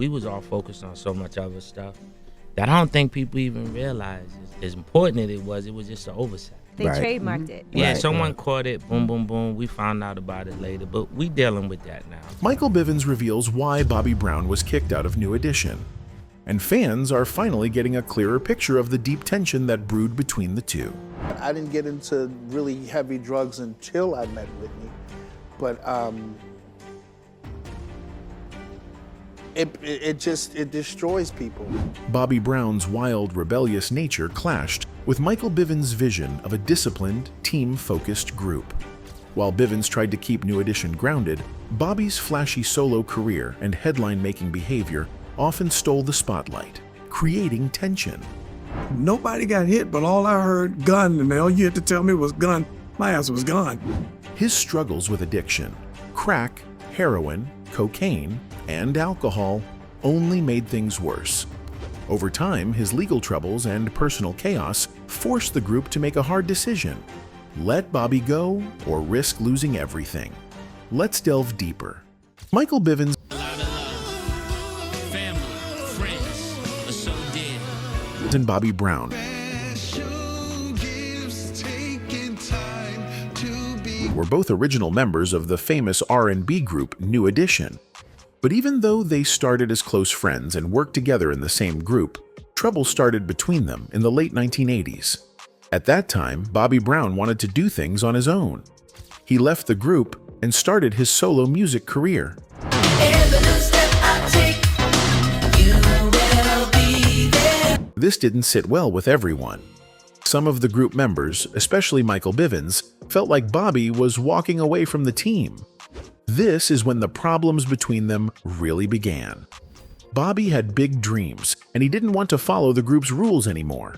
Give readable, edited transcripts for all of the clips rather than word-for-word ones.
we was all focused on so much other stuff that I don't think people even realized as important as it was just an oversight. They trademarked it. Yeah, someone caught it, boom, boom, boom. We found out about it later, but we dealing with that now. Michael Bivins reveals why Bobby Brown was kicked out of New Edition. And fans are finally getting a clearer picture of the deep tension that brewed between the two. I didn't get into really heavy drugs until I met Whitney, but it destroys people. Bobby Brown's wild, rebellious nature clashed with Michael Bivins' vision of a disciplined, team-focused group. While Bivins tried to keep New Edition grounded, Bobby's flashy solo career and headline-making behavior often stole the spotlight, creating tension. Nobody got hit, but all I heard, gun, and all you had to tell me was gun. My ass was gone. His struggles with addiction, crack, heroin, cocaine, and alcohol only made things worse. Over time, his legal troubles and personal chaos forced the group to make a hard decision: let Bobby go or risk losing everything. Let's delve deeper. Michael Bivins and Bobby Brown were both original members of the famous R&B group New Edition. But even though they started as close friends and worked together in the same group, trouble started between them in the late 1980s. At that time, Bobby Brown wanted to do things on his own. He left the group and started his solo music career. This didn't sit well with everyone. Some of the group members, especially Michael Bivins, felt like Bobby was walking away from the team. This is when the problems between them really began. Bobby had big dreams, and he didn't want to follow the group's rules anymore.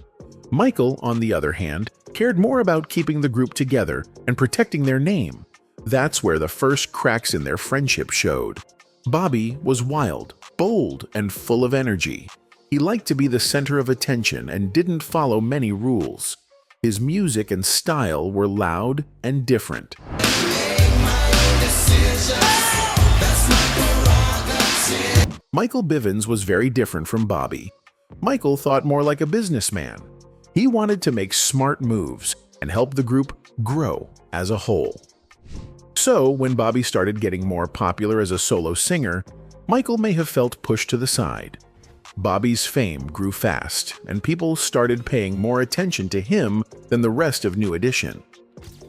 Michael, on the other hand, cared more about keeping the group together and protecting their name. That's where the first cracks in their friendship showed. Bobby was wild, bold, and full of energy. He liked to be the center of attention and didn't follow many rules. His music and style were loud and different. Michael Bivins was very different from Bobby. Michael thought more like a businessman. He wanted to make smart moves and help the group grow as a whole. So, when Bobby started getting more popular as a solo singer, Michael may have felt pushed to the side. Bobby's fame grew fast, and people started paying more attention to him than the rest of New Edition.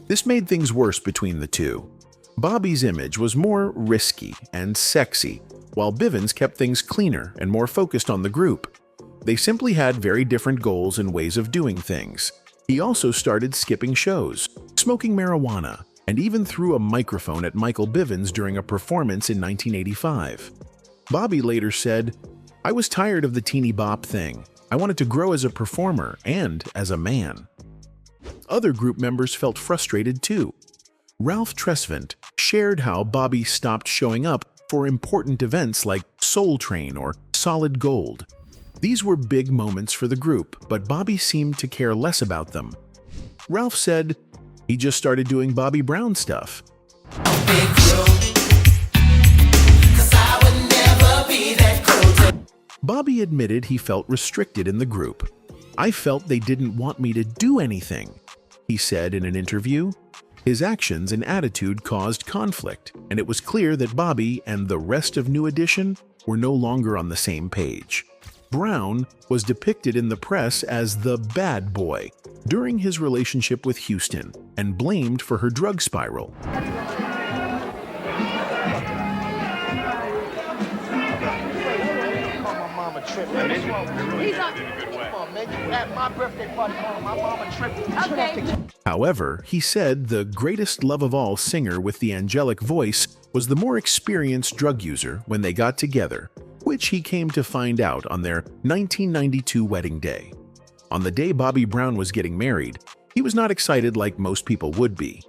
This made things worse between the two. Bobby's image was more risky and sexy, while Bivins kept things cleaner and more focused on the group. They simply had very different goals and ways of doing things. He also started skipping shows, smoking marijuana, and even threw a microphone at Michael Bivins during a performance in 1985. Bobby later said, "I was tired of the teeny bop thing. I wanted to grow as a performer and as a man." Other group members felt frustrated too. Ralph Tresvant shared how Bobby stopped showing up for important events like Soul Train or Solid Gold. These were big moments for the group, but Bobby seemed to care less about them. Ralph said he just started doing Bobby Brown stuff. Bobby admitted he felt restricted in the group. "I felt they didn't want me to do anything," he said in an interview. His actions and attitude caused conflict, and it was clear that Bobby and the rest of New Edition were no longer on the same page. Brown was depicted in the press as the bad boy during his relationship with Houston and blamed for her drug spiral. However, he said the greatest love of all singer with the angelic voice was the more experienced drug user when they got together, which he came to find out on their 1992 wedding day. On the day Bobby Brown was getting married, he was not excited like most people would be.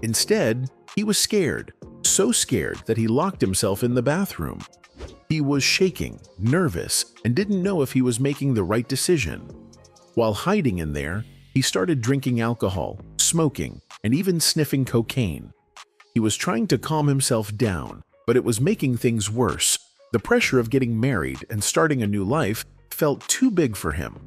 Instead, he was scared, so scared that he locked himself in the bathroom. He was shaking, nervous, and didn't know if he was making the right decision. While hiding in there, he started drinking alcohol, smoking, and even sniffing cocaine. He was trying to calm himself down, but it was making things worse. The pressure of getting married and starting a new life felt too big for him.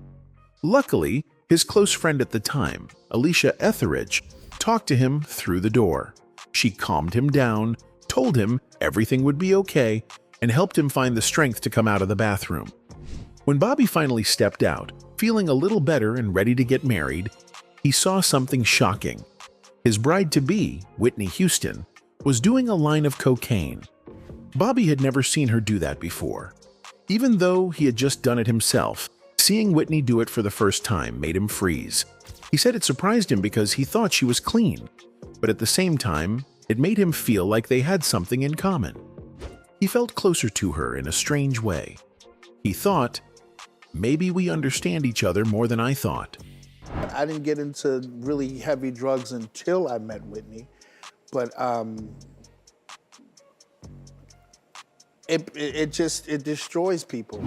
Luckily, his close friend at the time, Alicia Etheridge, talked to him through the door. She calmed him down, told him everything would be okay, and helped him find the strength to come out of the bathroom. When Bobby finally stepped out, feeling a little better and ready to get married, he saw something shocking. His bride-to-be, Whitney Houston, was doing a line of cocaine. Bobby had never seen her do that before. Even though he had just done it himself, seeing Whitney do it for the first time made him freeze. He said it surprised him because he thought she was clean, but at the same time, it made him feel like they had something in common. He felt closer to her in a strange way. He thought, maybe we understand each other more than I thought. I didn't get into really heavy drugs until I met Whitney, but it destroys people.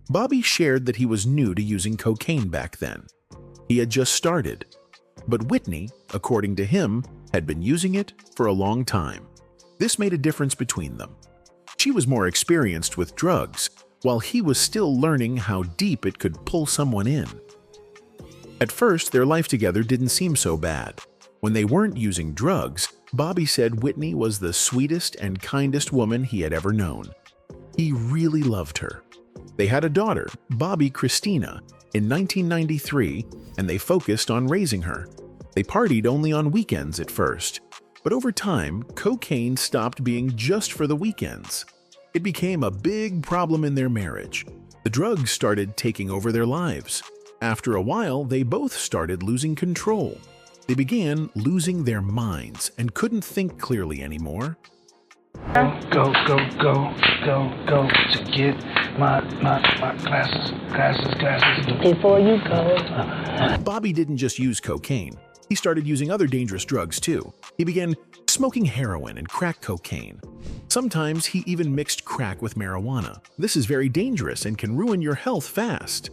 Bobby shared that he was new to using cocaine back then. He had just started. But Whitney, according to him, had been using it for a long time. This made a difference between them. She was more experienced with drugs, while he was still learning how deep it could pull someone in. At first, their life together didn't seem so bad. When they weren't using drugs, Bobby said Whitney was the sweetest and kindest woman he had ever known. He really loved her. They had a daughter, Bobby Christina, in 1993, and they focused on raising her. They partied only on weekends at first, but over time, cocaine stopped being just for the weekends. It became a big problem in their marriage. The drugs started taking over their lives. After a while, they both started losing control. They began losing their minds and couldn't think clearly anymore. Go to get my glasses. Before you go. Bobby didn't just use cocaine. He started using other dangerous drugs too. He began smoking heroin and crack cocaine. Sometimes he even mixed crack with marijuana. This is very dangerous and can ruin your health fast.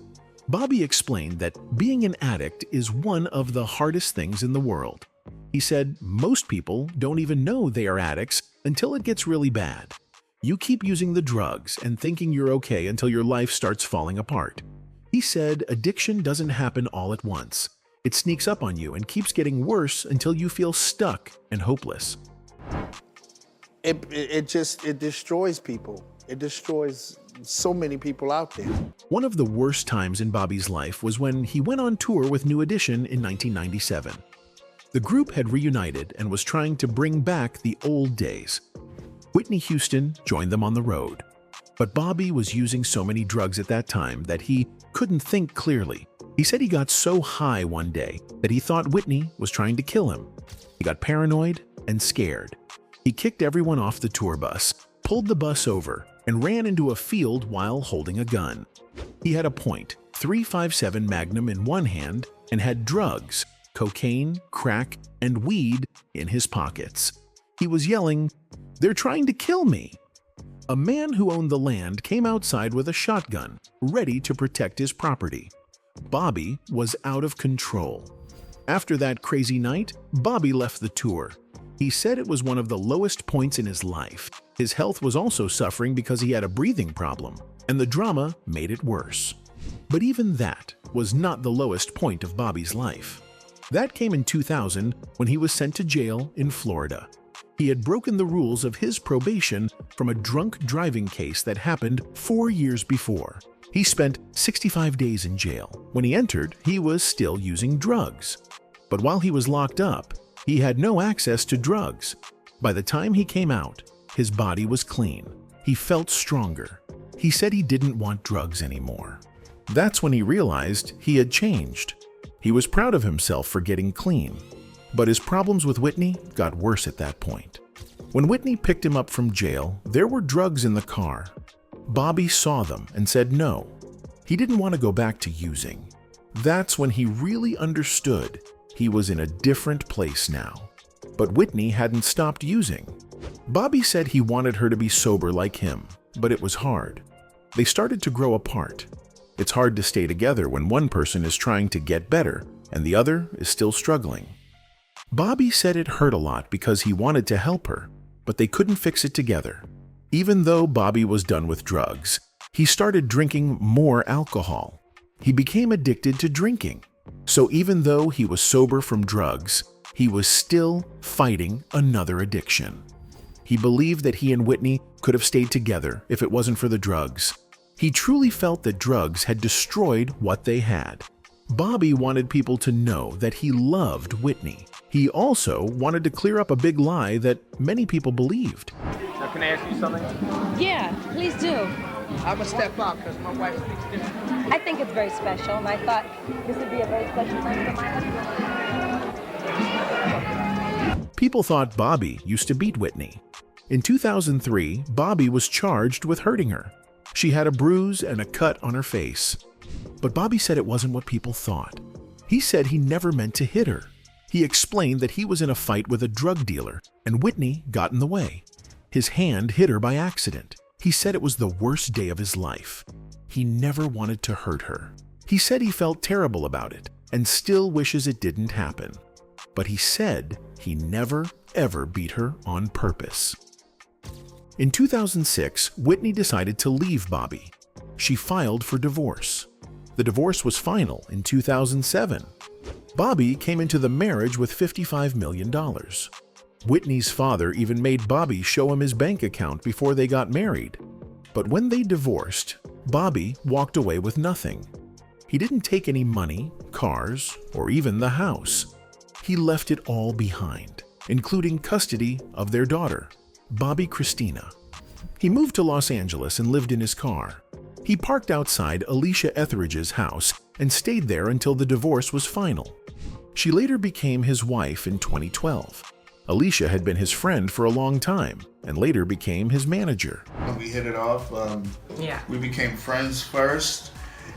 Bobby explained that being an addict is one of the hardest things in the world. He said most people don't even know they are addicts until it gets really bad. You keep using the drugs and thinking you're okay until your life starts falling apart. He said addiction doesn't happen all at once. It sneaks up on you and keeps getting worse until you feel stuck and hopeless. It destroys people. It destroys so many people out there. One of the worst times in Bobby's life was when he went on tour with New Edition in 1997. The group had reunited and was trying to bring back the old days. Whitney Houston joined them on the road. But Bobby was using so many drugs at that time that he couldn't think clearly. He said he got so high one day that he thought Whitney was trying to kill him. He got paranoid and scared. He kicked everyone off the tour bus, pulled the bus over, and ran into a field while holding a gun. He had a .357 Magnum in one hand and had drugs, cocaine, crack, and weed in his pockets. He was yelling, "They're trying to kill me!" A man who owned the land came outside with a shotgun, ready to protect his property. Bobby was out of control. After that crazy night, Bobby left the tour. He said it was one of the lowest points in his life. His health was also suffering because he had a breathing problem, and the drama made it worse. But even that was not the lowest point of Bobby's life. That came in 2000 when he was sent to jail in Florida. He had broken the rules of his probation from a drunk driving case that happened 4 years before. He spent 65 days in jail. When he entered, he was still using drugs. But while he was locked up, he had no access to drugs. By the time he came out, his body was clean. He felt stronger. He said he didn't want drugs anymore. That's when he realized he had changed. He was proud of himself for getting clean. But his problems with Whitney got worse at that point. When Whitney picked him up from jail, there were drugs in the car. Bobby saw them and said no. He didn't want to go back to using. That's when he really understood he was in a different place now. But Whitney hadn't stopped using. Bobby said he wanted her to be sober like him, but it was hard. They started to grow apart. It's hard to stay together when one person is trying to get better and the other is still struggling. Bobby said it hurt a lot because he wanted to help her, but they couldn't fix it together. Even though Bobby was done with drugs, he started drinking more alcohol. He became addicted to drinking. So even though he was sober from drugs, he was still fighting another addiction. He believed that he and Whitney could have stayed together if it wasn't for the drugs. He truly felt that drugs had destroyed what they had. Bobby wanted people to know that he loved Whitney. He also wanted to clear up a big lie that many people believed. Now, can I ask you something? Yeah, please do. I'm gonna step out because my wife speaks different. I think it's very special, and I thought this would be a very special time for my husband. People thought Bobby used to beat Whitney. In 2003, Bobby was charged with hurting her. She had a bruise and a cut on her face. But Bobby said it wasn't what people thought. He said he never meant to hit her. He explained that he was in a fight with a drug dealer and Whitney got in the way. His hand hit her by accident. He said it was the worst day of his life. He never wanted to hurt her. He said he felt terrible about it and still wishes it didn't happen. But he said he never, ever beat her on purpose. In 2006, Whitney decided to leave Bobby. She filed for divorce. The divorce was final in 2007. Bobby came into the marriage with $55 million. Whitney's father even made Bobby show him his bank account before they got married. But when they divorced, Bobby walked away with nothing. He didn't take any money, cars, or even the house. He left it all behind, including custody of their daughter, Bobby Christina. He moved to Los Angeles and lived in his car. He parked outside Alicia Etheridge's house and stayed there until the divorce was final. She later became his wife in 2012. Alicia had been his friend for a long time and later became his manager. We hit it off. We became friends first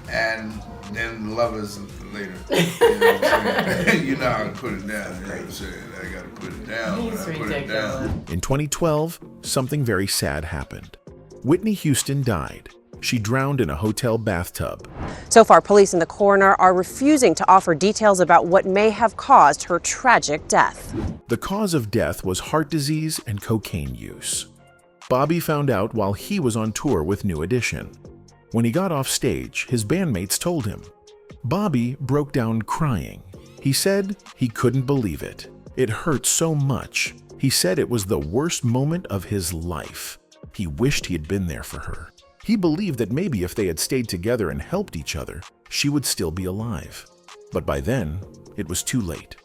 and then lovers later. You know what I'm saying? You know how to put it down. You know what I'm saying? I got to put it down. He's ridiculous. In 2012, something very sad happened. Whitney Houston died. She drowned in a hotel bathtub. So far, police and the coroner are refusing to offer details about what may have caused her tragic death. The cause of death was heart disease and cocaine use. Bobby found out while he was on tour with New Edition. When he got off stage, his bandmates told him. Bobby broke down crying. He said he couldn't believe it. It hurt so much. He said it was the worst moment of his life. He wished he had been there for her. He believed that maybe if they had stayed together and helped each other, she would still be alive. But by then, it was too late.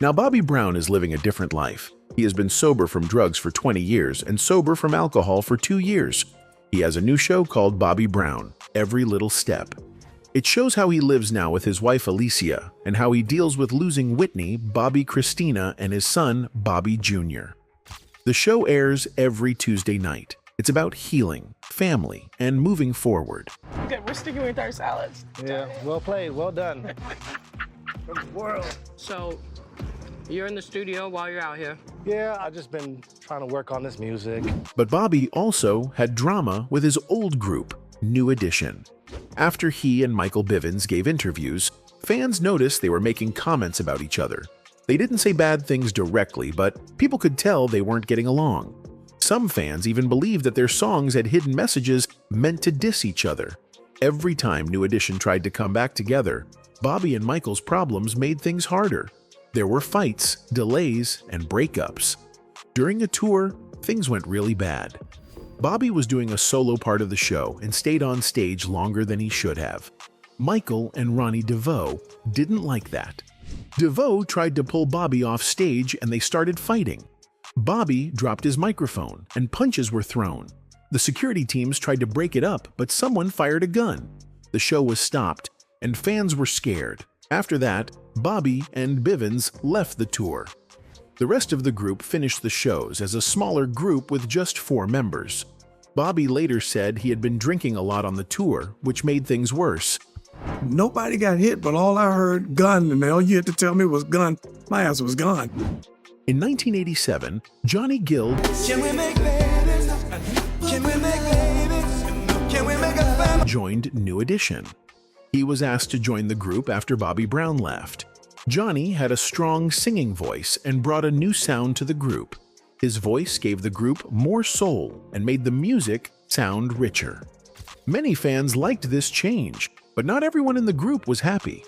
Now Bobby Brown is living a different life. He has been sober from drugs for 20 years and sober from alcohol for 2 years. He has a new show called Bobby Brown, Every Little Step. It shows how he lives now with his wife Alicia and how he deals with losing Whitney, Bobby Christina, and his son, Bobby Jr. The show airs every Tuesday night. It's about healing, family, and moving forward. Okay, we're sticking with our salads. Yeah, well played, well done. World. So, you're in the studio while you're out here? Yeah, I've just been trying to work on this music. But Bobby also had drama with his old group, New Edition. After he and Michael Bivins gave interviews, fans noticed they were making comments about each other. They didn't say bad things directly, but people could tell they weren't getting along. Some fans even believed that their songs had hidden messages meant to diss each other. Every time New Edition tried to come back together, Bobby and Michael's problems made things harder. There were fights, delays, and breakups. During a tour, things went really bad. Bobby was doing a solo part of the show and stayed on stage longer than he should have. Michael and Ronnie DeVoe didn't like that. DeVoe tried to pull Bobby off stage and they started fighting. Bobby dropped his microphone and punches were thrown. The security teams tried to break it up, but someone fired a gun. The show was stopped and fans were scared. After that, Bobby and Bivins left the tour. The rest of the group finished the shows as a smaller group with just 4 members. Bobby later said he had been drinking a lot on the tour, which made things worse. Nobody got hit, but all I heard, gun, and all you had to tell me was gun. My ass was gone. In 1987, Johnny Gill joined New Edition. He was asked to join the group after Bobby Brown left. Johnny had a strong singing voice and brought a new sound to the group. His voice gave the group more soul and made the music sound richer. Many fans liked this change, but not everyone in the group was happy.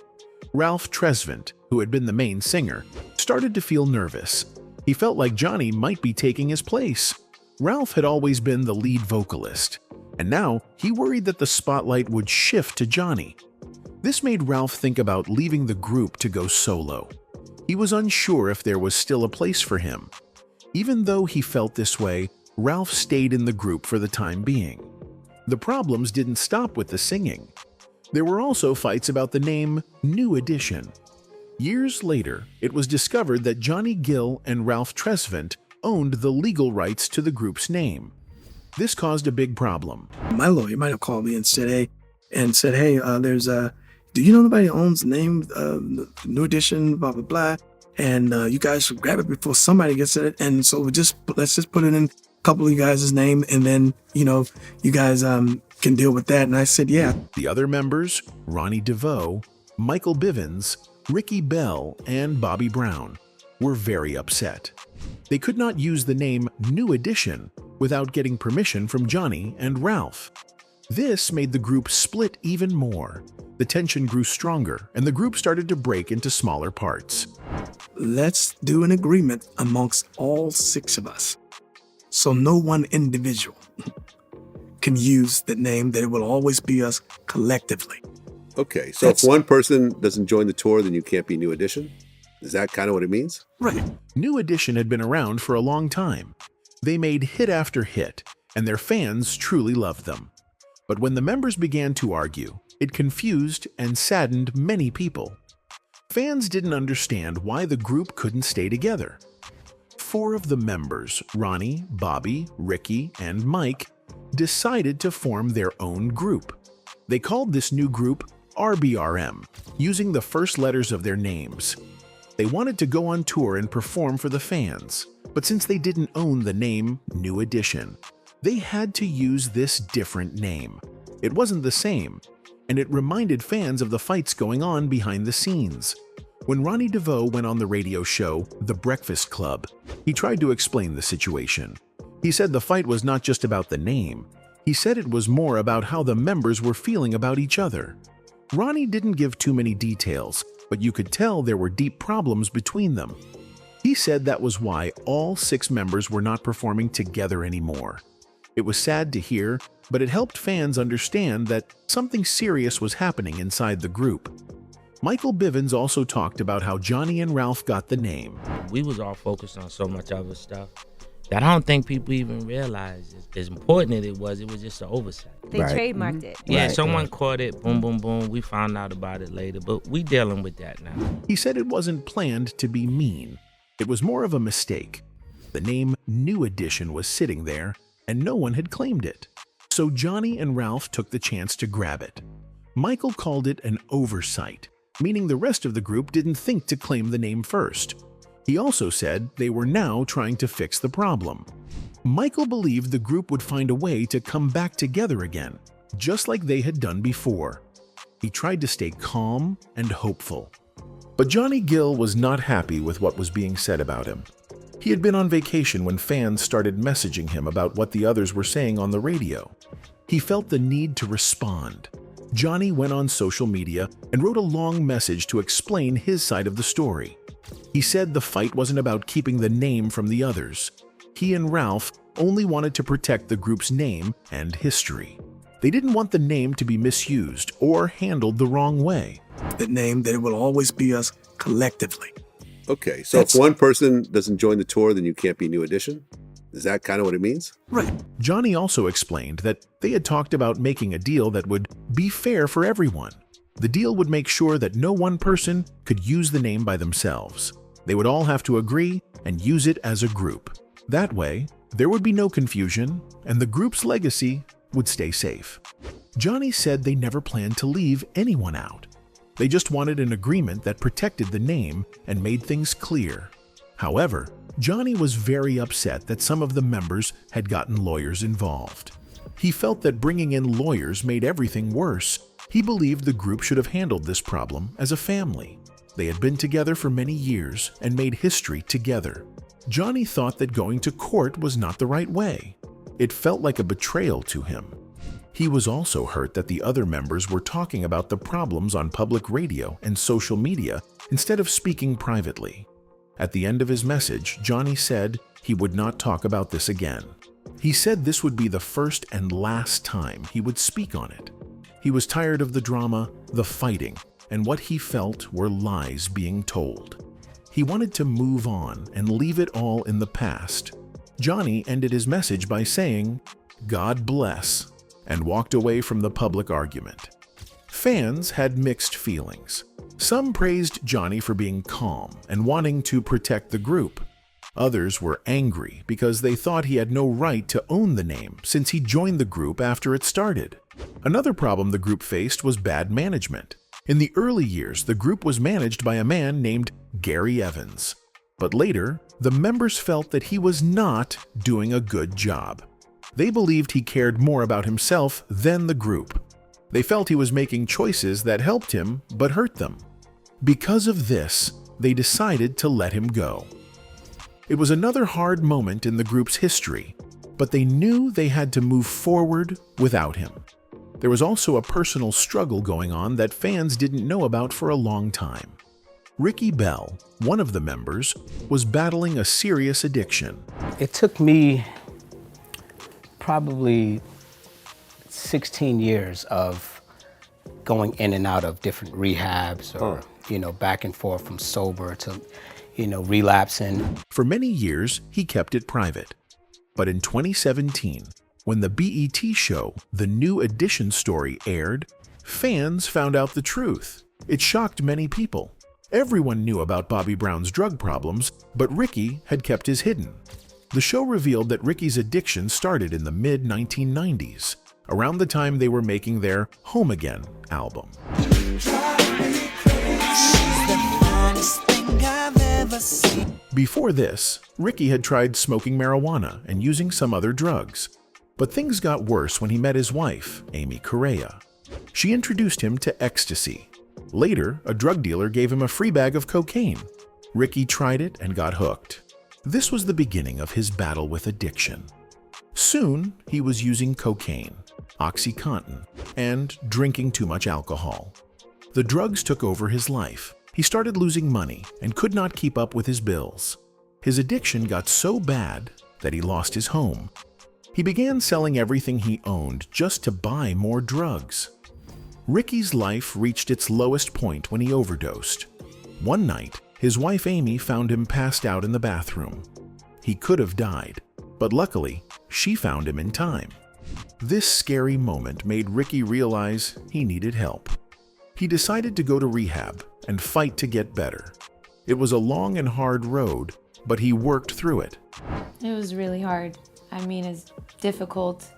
Ralph Tresvant, who had been the main singer, started to feel nervous. He felt like Johnny might be taking his place. Ralph had always been the lead vocalist, and now he worried that the spotlight would shift to Johnny. This made Ralph think about leaving the group to go solo. He was unsure if there was still a place for him. Even though he felt this way, Ralph stayed in the group for the time being. The problems didn't stop with the singing. There were also fights about the name New Edition. Years later, it was discovered that Johnny Gill and Ralph Tresvant owned the legal rights to the group's name. This caused a big problem. My lawyer might have called me and said, hey, do you know nobody owns the name, New Edition, blah, blah, blah, and you guys should grab it before somebody gets it, and so let's just put it in a couple of you guys' name, and then, you guys can deal with that. And I said, yeah. The other members, Ronnie DeVoe, Michael Bivins, Ricky Bell, and Bobby Brown, were very upset. They could not use the name New Edition without getting permission from Johnny and Ralph. This made the group split even more. The tension grew stronger, and the group started to break into smaller parts. Let's do an agreement amongst all 6 of us, so no one individual can use the name, that it will always be us collectively. Okay, so if one person doesn't join the tour, then you can't be New Edition? Is that kind of what it means? Right. New Edition had been around for a long time. They made hit after hit, and their fans truly loved them. But when the members began to argue, it confused and saddened many people. Fans didn't understand why the group couldn't stay together. 4 of the members, Ronnie, Bobby, Ricky, and Mike, decided to form their own group. They called this new group RBRM, using the first letters of their names. They wanted to go on tour and perform for the fans, but since they didn't own the name New Edition, they had to use this different name. It wasn't the same, and it reminded fans of the fights going on behind the scenes. When Ronnie DeVoe went on the radio show The Breakfast Club, he tried to explain the situation. He said the fight was not just about the name. He said it was more about how the members were feeling about each other. Ronnie didn't give too many details, but you could tell there were deep problems between them. He said that was why all 6 members were not performing together anymore. It was sad to hear, but it helped fans understand that something serious was happening inside the group. Michael Bivins also talked about how Johnny and Ralph got the name. We was all focused on so much other stuff that I don't think people even realized as important as it was just an oversight. They trademarked it. Yeah, someone caught it, boom, boom, boom. We found out about it later, but we dealing with that now. He said it wasn't planned to be mean. It was more of a mistake. The name New Edition was sitting there, and no one had claimed it. So Johnny and Ralph took the chance to grab it. Michael called it an oversight, meaning the rest of the group didn't think to claim the name first. He also said they were now trying to fix the problem. Michael believed the group would find a way to come back together again, just like they had done before. He tried to stay calm and hopeful. But Johnny Gill was not happy with what was being said about him. He had been on vacation when fans started messaging him about what the others were saying on the radio. He felt the need to respond. Johnny went on social media and wrote a long message to explain his side of the story. He said the fight wasn't about keeping the name from the others. He and Ralph only wanted to protect the group's name and history. They didn't want the name to be misused or handled the wrong way. The name, that it will always be us collectively. Okay, so if one person doesn't join the tour, then you can't be New Edition? Is that kind of what it means? Right. Johnny also explained that they had talked about making a deal that would be fair for everyone. The deal would make sure that no one person could use the name by themselves. They would all have to agree and use it as a group. That way, there would be no confusion, and the group's legacy would stay safe. Johnny said they never planned to leave anyone out. They just wanted an agreement that protected the name and made things clear. However, Johnny was very upset that some of the members had gotten lawyers involved. He felt that bringing in lawyers made everything worse. He believed the group should have handled this problem as a family. They had been together for many years and made history together. Johnny thought that going to court was not the right way. It felt like a betrayal to him. He was also hurt that the other members were talking about the problems on public radio and social media instead of speaking privately. At the end of his message, Johnny said he would not talk about this again. He said this would be the first and last time he would speak on it. He was tired of the drama, the fighting, and what he felt were lies being told. He wanted to move on and leave it all in the past. Johnny ended his message by saying, "God bless," and walked away from the public argument. Fans had mixed feelings. Some praised Johnny for being calm and wanting to protect the group. Others were angry because they thought he had no right to own the name since he joined the group after it started. Another problem the group faced was bad management. In the early years, the group was managed by a man named Gary Evans. But later, the members felt that he was not doing a good job. They believed he cared more about himself than the group. They felt he was making choices that helped him but hurt them. Because of this, they decided to let him go. It was another hard moment in the group's history, but they knew they had to move forward without him. There was also a personal struggle going on that fans didn't know about for a long time. Ricky Bell, one of the members, was battling a serious addiction. It took me probably 16 years of going in and out of different rehabs or, back and forth from sober to, relapsing. For many years, he kept it private. But in 2017, when the BET show The New Edition Story aired, fans found out the truth. It shocked many people. Everyone knew about Bobby Brown's drug problems, but Ricky had kept his hidden. The show revealed that Ricky's addiction started in the mid-1990s, around the time they were making their Home Again album. Before this, Ricky had tried smoking marijuana and using some other drugs. But things got worse when he met his wife, Amy Correa. She introduced him to ecstasy. Later, a drug dealer gave him a free bag of cocaine. Ricky tried it and got hooked. This was the beginning of his battle with addiction. Soon, he was using cocaine, OxyContin, and drinking too much alcohol. The drugs took over his life. He started losing money and could not keep up with his bills. His addiction got so bad that he lost his home. He began selling everything he owned just to buy more drugs. Ricky's life reached its lowest point when he overdosed. One night, his wife Amy found him passed out in the bathroom. He could have died, but luckily, she found him in time. This scary moment made Ricky realize he needed help. He decided to go to rehab and fight to get better. It was a long and hard road, but he worked through it. It was really hard. I mean, as difficult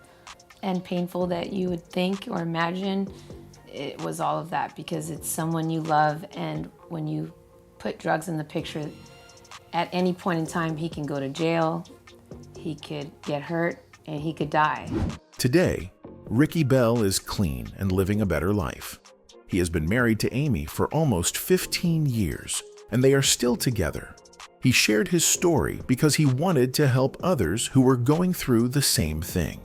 and painful that you would think or imagine, it was all of that because it's someone you love, and when you put drugs in the picture, at any point in time, he can go to jail, he could get hurt, and he could die. Today, Ricky Bell is clean and living a better life. He has been married to Amy for almost 15 years, and they are still together. He shared his story because he wanted to help others who were going through the same thing.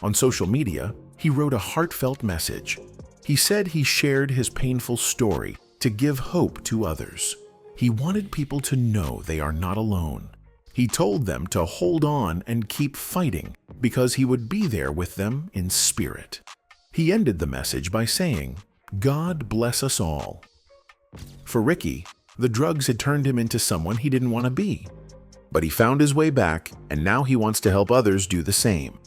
On social media, he wrote a heartfelt message. He said he shared his painful story to give hope to others. He wanted people to know they are not alone. He told them to hold on and keep fighting because he would be there with them in spirit. He ended the message by saying, "God bless us all." For Ricky, the drugs had turned him into someone he didn't want to be. But he found his way back, and now he wants to help others do the same.